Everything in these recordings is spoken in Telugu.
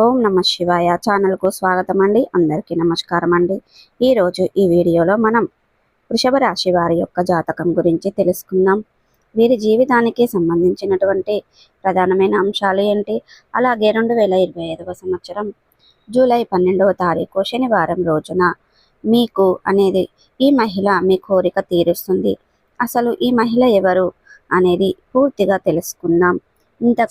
ఓం నమ శివాయ ఛానల్కు స్వాగతం అండి. అందరికీ నమస్కారం అండి. ఈరోజు ఈ వీడియోలో మనం వృషభ రాశి వారి యొక్క జాతకం గురించి తెలుసుకుందాం. వీరి జీవితానికి సంబంధించినటువంటి ప్రధానమైన అంశాలు ఏంటి, అలాగే 2025వ సంవత్సరం జూలై 12వ తారీఖు శనివారం రోజున మీకు అనేది ఈ మహిళ మీ కోరిక తీరుస్తుంది. అసలు ఈ మహిళ ఎవరు అనేది పూర్తిగా తెలుసుకుందాం.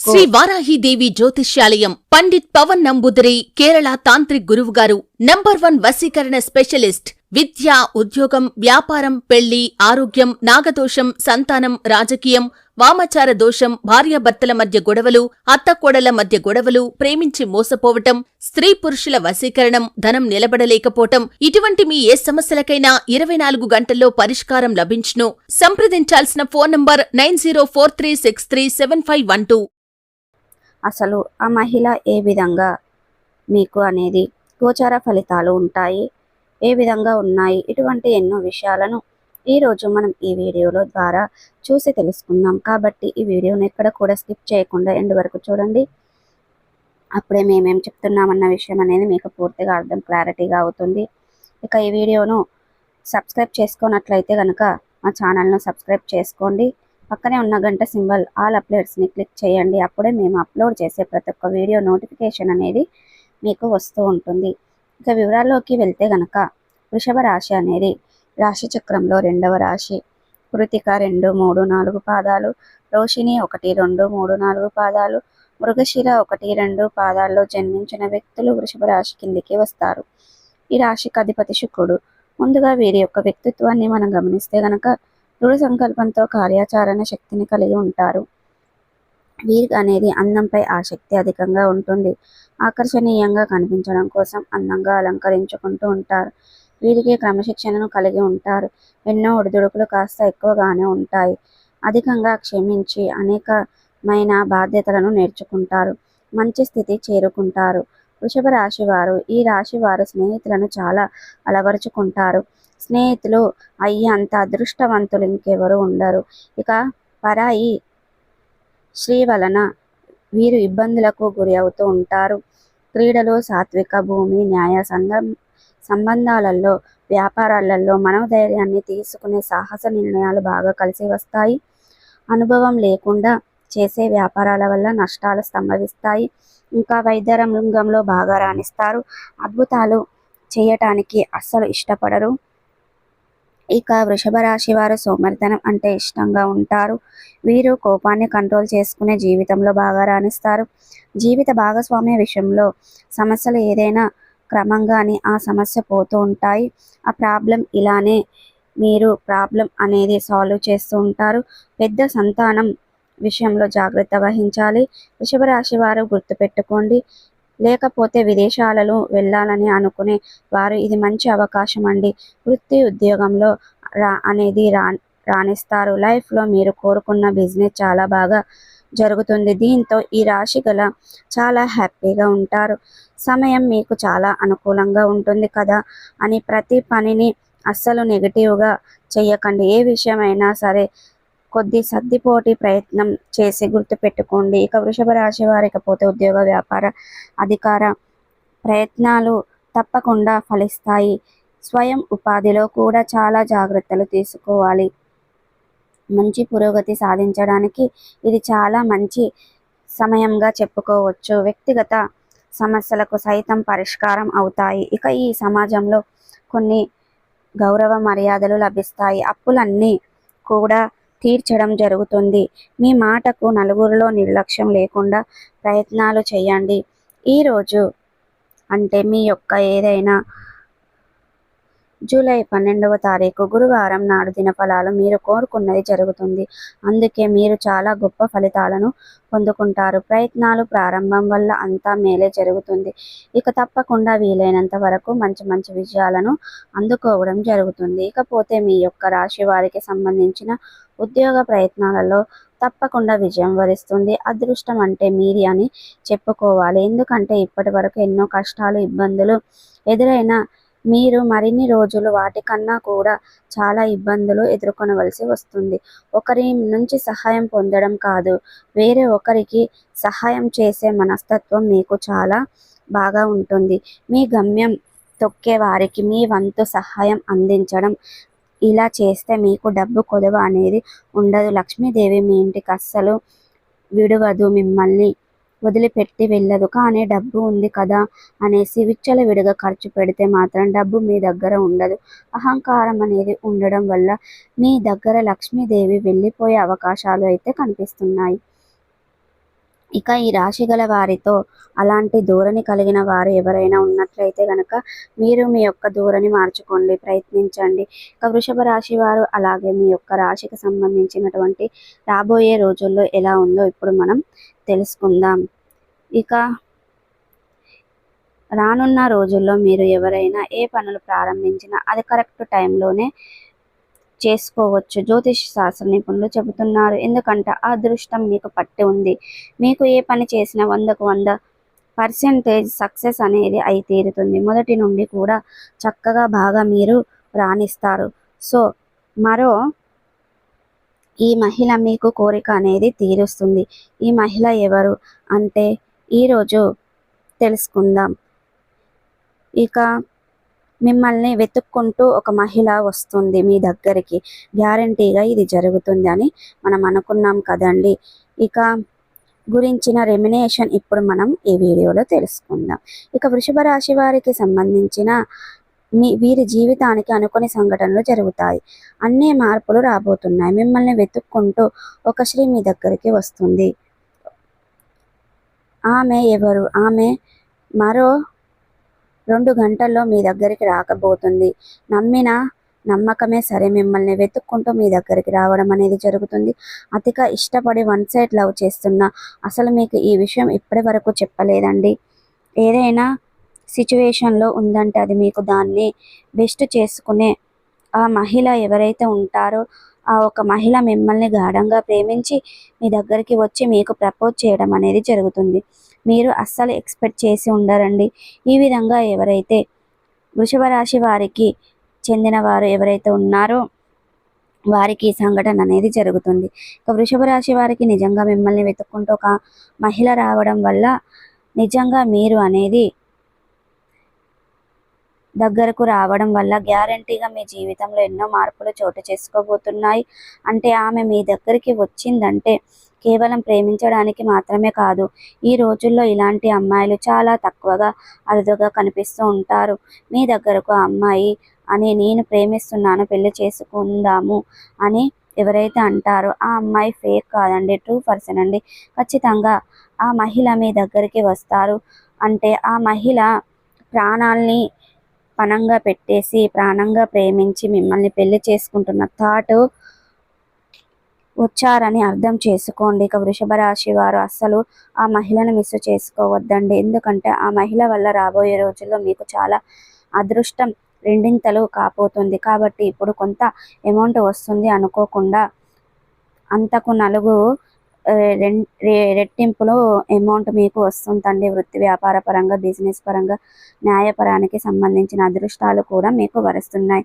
శ్రీ వారాహిదేవి జ్యోతిష్యాలయం పండిత్ పవన్ నంబూదరి కేరళ తాంత్రిక్ గురువు గారు నంబర్ 1 వశీకరణ స్పెషలిస్ట్. విద్య, ఉద్యోగం, వ్యాపారం, పెళ్లి, ఆరోగ్యం, నాగదోషం, సంతానం, రాజకీయం, వామాచార దోషం, భార్యాభర్తల మధ్య గొడవలు, అత్తకోడళ్ల మధ్య గొడవలు, ప్రేమించి మోసపోవటం, స్త్రీ పురుషుల వశీకరణం, ధనం నిలబడలేకపోవటం, ఇటువంటి మీ ఏ సమస్యలకైనా 24 గంటల్లో పరిష్కారం లభించును. సంప్రదించాల్సిన ఫోన్ నంబర్ 9043637512. అసలు ఆ మహిళ ఏ విధంగా మీకు అనేది గోచార ఫలితాలు ఉంటాయి, ఏ విధంగా ఉన్నాయి, ఇటువంటి ఎన్నో విషయాలను ఈరోజు మనం ఈ వీడియోలో ద్వారా చూసి తెలుసుకుందాం. కాబట్టి ఈ వీడియోని ఎక్కడ కూడా స్కిప్ చేయకుండా ఎండ్ వరకు చూడండి. అప్పుడే మేమేం చెప్తున్నామన్న విషయం అనేది మీకు పూర్తిగా క్లారిటీగా అవుతుంది. ఇక ఈ వీడియోను సబ్స్క్రైబ్ చేసుకున్నట్లయితే కనుక మా ఛానల్ను సబ్స్క్రైబ్ చేసుకోండి. పక్కనే ఉన్న గంట సింబల్ ఆల్ అప్డేట్స్ని క్లిక్ చేయండి. అప్పుడే మేము అప్లోడ్ చేసే ప్రతి ఒక్క వీడియో నోటిఫికేషన్ అనేది మీకు వస్తూ ఉంటుంది. ఇక వివరాల్లోకి వెళ్తే కనుక వృషభ రాశి అనేది రాశి చక్రంలో 2వ రాశి. కృతిక 2, 3, 4 పాదాలు, రోషిణి 1, 2, 3, 4 పాదాలు, మృగశిర 1, 2 పాదాల్లో జన్మించిన వ్యక్తులు వృషభ రాశి కిందికి వస్తారు. ఈ రాశికి అధిపతి శుక్రుడు. ముందుగా వీరి యొక్క వ్యక్తిత్వాన్ని మనం గమనిస్తే గనక దృఢ సంకల్పంతో కార్యాచరణ శక్తిని కలిగి ఉంటారు. వీరికి అనేది అందంపై ఆసక్తి అధికంగా ఉంటుంది. ఆకర్షణీయంగా కనిపించడం కోసం అందంగా అలంకరించుకుంటూ ఉంటారు. వీరికి క్రమశిక్షణను కలిగి ఉంటారు. ఎన్నో ఒడిదుడుకులు కాస్త ఎక్కువగానే ఉంటాయి. అధికంగా క్షమించి అనేకమైన బాధ్యతలను నేర్చుకుంటారు. మంచి స్థితి చేరుకుంటారు. వృషభ రాశి వారు ఈ రాశి వారు స్నేహితులను చాలా అలవరుచుకుంటారు. స్నేహితులు అయ్యేంత అదృష్టవంతులు ఇంకెవరు ఉండరు. ఇక పరాయి స్త్రీ వలన వీరు ఇబ్బందులకు గురి అవుతూ ఉంటారు. క్రీడలు, సాత్విక, భూమి, న్యాయ సంబంధాలలో, వ్యాపారాలలో మనోధైర్యాన్ని తీసుకునే సాహస నిర్ణయాలు బాగా కలిసి వస్తాయి. అనుభవం లేకుండా చేసే వ్యాపారాల వల్ల నష్టాలు సంభవిస్తాయి. ఇంకా వైద్య రంగంలో బాగా రాణిస్తారు. అద్భుతాలు చేయటానికి అస్సలు ఇష్టపడరు. ఇక వృషభ రాశి వారు సోమరితనం అంటే ఇష్టంగా ఉంటారు. వీరు కోపాన్ని కంట్రోల్ చేసుకునే జీవితంలో బాగా రాణిస్తారు. జీవిత భాగస్వామ్య విషయంలో సమస్యలు ఏదైనా క్రమంగానే ఆ సమస్య పోతూ ఉంటాయి. ఆ ప్రాబ్లం ఇలానే మీరు ప్రాబ్లం అనేది సాల్వ్ చేస్తూ ఉంటారు. పెద్ద సంతానం విషయంలో జాగ్రత్త వహించాలి. వృషభ రాశి వారు గుర్తుపెట్టుకోండి. లేకపోతే విదేశాలలో వెళ్ళాలని అనుకునే వారు ఇది మంచి అవకాశం అండి. వృత్తి, ఉద్యోగంలో రాణిస్తారు. లైఫ్లో మీరు కోరుకున్న బిజినెస్ చాలా బాగా జరుగుతుంది. దీంతో ఈ రాశి గల చాలా హ్యాపీగా ఉంటారు. సమయం మీకు చాలా అనుకూలంగా ఉంటుంది కదా అని ప్రతి పనిని అస్సలు నెగిటివ్గా చేయకండి. ఏ విషయమైనా సరే కొద్ది సర్దిపోటి ప్రయత్నం చేసి గుర్తుపెట్టుకోండి. ఇక వృషభ రాశి వారికి పోతే ఉద్యోగ, వ్యాపార, అధికార ప్రయత్నాలు తప్పకుండా ఫలిస్తాయి. స్వయం ఉపాధిలో కూడా చాలా జాగ్రత్తలు తీసుకోవాలి. మంచి పురోగతి సాధించడానికి ఇది చాలా మంచి సమయంగా చెప్పుకోవచ్చు. వ్యక్తిగత సమస్యలకు సైతం పరిష్కారం అవుతాయి. ఇక ఈ సమాజంలో కొన్ని గౌరవ మర్యాదలు లభిస్తాయి. అప్పులన్నీ కూడా తీర్చడం జరుగుతుంది. మీ మాటకు నలుగురిలో నిర్లక్ష్యం లేకుండా ప్రయత్నాలు చేయండి. ఈరోజు అంటే మీ యొక్క ఏదైనా జూలై 12వ తారీఖు గురువారం నాడు దినఫలాలు మీరు కోరుకున్నది జరుగుతుంది. అందుకే మీరు చాలా గొప్ప ఫలితాలను పొందుకుంటారు. ప్రయత్నాలు ప్రారంభం వల్ల అంతా మేలే జరుగుతుంది. ఇక తప్పకుండా వీలైనంత వరకు మంచి మంచి విజయాలను అందుకోవడం జరుగుతుంది. ఇకపోతే మీ యొక్క రాశి వారికి సంబంధించిన ఉద్యోగ ప్రయత్నాలలో తప్పకుండా విజయం వరిస్తుంది. అదృష్టం అంటే మీది అని చెప్పుకోవాలి. ఎందుకంటే ఇప్పటి వరకు ఎన్నో కష్టాలు, ఇబ్బందులు ఎదురైన మీరు మరిన్ని రోజులు వాటికన్నా కూడా చాలా ఇబ్బందులు ఎదుర్కొనవలసి వస్తుంది. ఒకరి నుంచి సహాయం పొందడం కాదు, వేరే ఒకరికి సహాయం చేసే మనస్తత్వం మీకు చాలా బాగా ఉంటుంది. మీ గమ్యం తొక్కే వారికి మీ వంతు సహాయం అందించడం, ఇలా చేస్తే మీకు డబ్బు కొదవ అనేది ఉండదు. లక్ష్మీదేవి మీ ఇంటికి అస్సలు విడవదు, మిమ్మల్ని వదిలిపెట్టి వెళ్ళదు. కానీ డబ్బు ఉంది కదా అనేసి విచ్చలవిడిగా ఖర్చు పెడితే మాత్రం డబ్బు మీ దగ్గర ఉండదు. అహంకారం అనేది ఉండడం వల్ల మీ దగ్గర లక్ష్మీదేవి వెళ్ళిపోయే అవకాశాలు అయితే కనిపిస్తున్నాయి. ఇక ఈ రాశి గల వారితో అలాంటి ధోరణి కలిగిన వారు ఎవరైనా ఉన్నట్లయితే గనక మీరు మీ యొక్క ధోరణి మార్చుకోండి, ప్రయత్నించండి. ఇక వృషభ రాశి వారు అలాగే మీ యొక్క రాశికి సంబంధించినటువంటి రాబోయే రోజుల్లో ఎలా ఉందో ఇప్పుడు మనం తెలుసుకుందాం. ఇక రానున్న రోజుల్లో మీరు ఎవరైనా ఏ పనులు ప్రారంభించినా అది కరెక్ట్ టైంలోనే చేసుకోవచ్చు. జ్యోతిష్ శాస్త్ర నిపుణులు చెబుతున్నారు. ఎందుకంటే ఆ అదృష్టం మీకు పట్టి ఉంది. మీకు ఏ పని చేసినా 100కు 100% సక్సెస్ అనేది అయి తీరుతుంది. మొదటి నుండి కూడా చక్కగా బాగా మీరు రాణిస్తారు. సో ఈ మహిళ మీకు కోరిక అనేది తీరుస్తుంది. ఈ మహిళ ఎవరు అంటే ఈరోజు తెలుసుకుందాం. ఇక మిమ్మల్ని వెతుక్కుంటూ ఒక మహిళ వస్తుంది మీ దగ్గరికి. గ్యారంటీగా ఇది జరుగుతుంది అని మనం అనుకున్నాం కదండి. ఇక గురించిన రెమినేషన్ ఇప్పుడు మనం ఈ వీడియోలో తెలుసుకుందాం. ఇక వృషభ రాశి వారికి సంబంధించిన వీరి జీవితానికి అనుకోని సంఘటనలు జరుగుతాయి. అన్ని మార్పులు రాబోతున్నాయి. మిమ్మల్ని వెతుక్కుంటూ ఒక స్త్రీ మీ దగ్గరికి వస్తుంది. ఆమె ఎవరు? ఆమె మరో 2 గంటల్లో మీ దగ్గరికి రాకపోతుంది. నమ్మకమే సరే మిమ్మల్ని వెతుక్కుంటూ మీ దగ్గరికి రావడం అనేది జరుగుతుంది. అతిగా ఇష్టపడి వన్ సైడ్ లవ్ చేస్తున్నా అసలు మీకు ఈ విషయం ఇప్పటి వరకు చెప్పలేదండి. ఏదైనా సిచ్యువేషన్లో ఉందంటే అది మీకు దాన్ని బెస్ట్ చేసుకునే ఆ మహిళ ఎవరైతే ఉంటారో ఆ ఒక మహిళ మిమ్మల్ని గాఢంగా ప్రేమించి మీ దగ్గరికి వచ్చి మీకు ప్రపోజ్ చేయడం అనేది జరుగుతుంది. మీరు అస్సలు ఎక్స్పెక్ట్ చేసి ఉండరండి. ఈ విధంగా ఎవరైతే వృషభ రాశి వారికి చెందిన వారు ఎవరైతే ఉన్నారో వారికి ఈ సంఘటన అనేది జరుగుతుంది. ఇక వృషభ రాశి వారికి నిజంగా మిమ్మల్ని వెతుక్కుంటూ ఒక మహిళ రావడం వల్ల నిజంగా మీరు అనేది దగ్గరకు రావడం వల్ల గ్యారంటీగా మీ జీవితంలో ఎన్నో మార్పులు చోటు చేసుకోబోతున్నాయి. అంటే ఆమె మీ దగ్గరికి వచ్చిందంటే కేవలం ప్రేమించడానికి మాత్రమే కాదు. ఈ రోజుల్లో ఇలాంటి అమ్మాయిలు చాలా తక్కువగా అరుదుగా కనిపిస్తూ ఉంటారు. మీ దగ్గరకు ఆ అమ్మాయి అని నేను ప్రేమిస్తున్నాను, పెళ్లి చేసుకుందాము అని ఎవరైతే అంటారో ఆ అమ్మాయి ఫేక్ కాదండి, ట్రూ పర్సన్ అండి. ఖచ్చితంగా ఆ మహిళ మీ దగ్గరికి వస్తారు. అంటే ఆ మహిళ ప్రాణాల్ని పణంగా పెట్టేసి ప్రాణంగా ప్రేమించి మిమ్మల్ని పెళ్లి చేసుకుంటున్న థాట్ వచ్చారని అర్థం చేసుకోండి. ఇక వృషభ రాశి వారు అస్సలు ఆ మహిళను మిస్ చేసుకోవద్దండి. ఎందుకంటే ఆ మహిళ వల్ల రాబోయే రోజుల్లో మీకు చాలా అదృష్టం రెండింతలు కాబోతుంది. కాబట్టి ఇప్పుడు కొంత అమౌంట్ వస్తుంది అనుకోకుండా అంతకు నలుగు రెట్టింపులు అమౌంట్ మీకు వస్తుందండి. వృత్తి వ్యాపార పరంగా, బిజినెస్ పరంగా, న్యాయపరానికి సంబంధించిన అదృష్టాలు కూడా మీకు వరుస్తున్నాయి.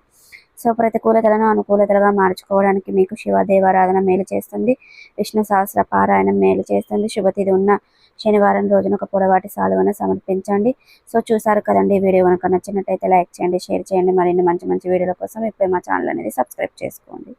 సో ప్రతికూలతలను అనుకూలతలుగా మార్చుకోవడానికి మీకు శివ దేవారాధన మేలు చేస్తుంది. విష్ణు సహస్ర పారాయణం మేలు చేస్తుంది. శుభతిథి ఉన్న శనివారం రోజున ఒక పొడవాటి సాలువను సమర్పించండి. సో చూసారు కదండి. వీడియో కనుక నచ్చినట్టయితే లైక్ చేయండి, షేర్ చేయండి. మరిన్ని మంచి మంచి వీడియోల కోసం ఇప్పుడే మా ఛానల్ అనేది సబ్స్క్రైబ్ చేసుకోండి.